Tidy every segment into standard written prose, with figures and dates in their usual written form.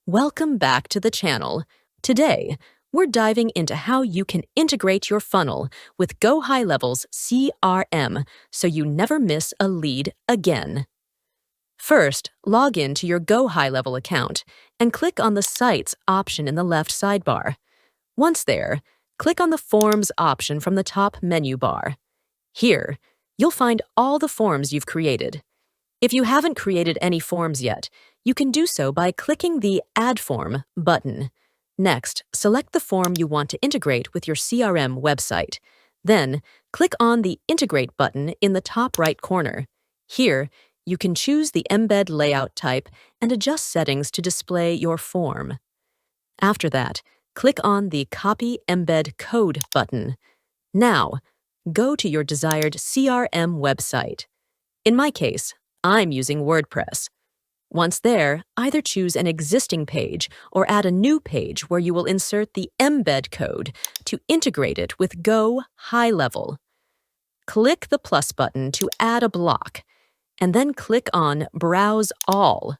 Welcome back to the channel. Today, we're diving into how you can integrate your funnel with GoHighLevel's CRM so you never miss a lead again. First, log in to your GoHighLevel account and click on the Sites option in the left sidebar. Once there, click on the Forms option from the top menu bar. Here, you'll find all the forms you've created. If you haven't created any forms yet, you can do so by clicking the Add Form button. Next, select the form you want to integrate with your CRM website. Then, click on the Integrate button in the top right corner. Here, you can choose the embed layout type and adjust settings to display your form. After that, click on the Copy Embed Code button. Now, go to your desired CRM website. In my case, I'm using WordPress. Once there, either choose an existing page or add a new page where you will insert the embed code to integrate it with GoHighLevel. Click the plus button to add a block, and then click on Browse All.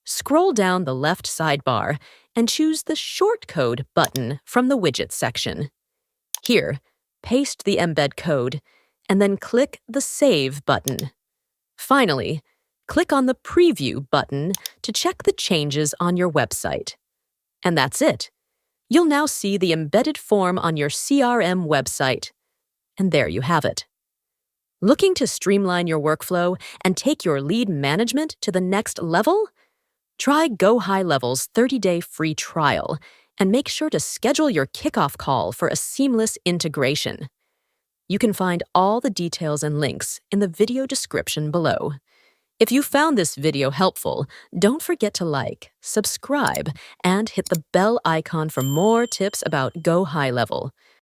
Scroll down the left sidebar and choose the Shortcode button from the Widgets section. Here, paste the embed code, and then click the Save button. Finally, click on the Preview button to check the changes on your website. And that's it. You'll now see the embedded form on your CRM website. And there you have it. Looking to streamline your workflow and take your lead management to the next level? Try GoHighLevel's 30-day free trial and make sure to schedule your kickoff call for a seamless integration. You can find all the details and links in the video description below. If you found this video helpful, don't forget to like, subscribe, and hit the bell icon for more tips about GoHighLevel.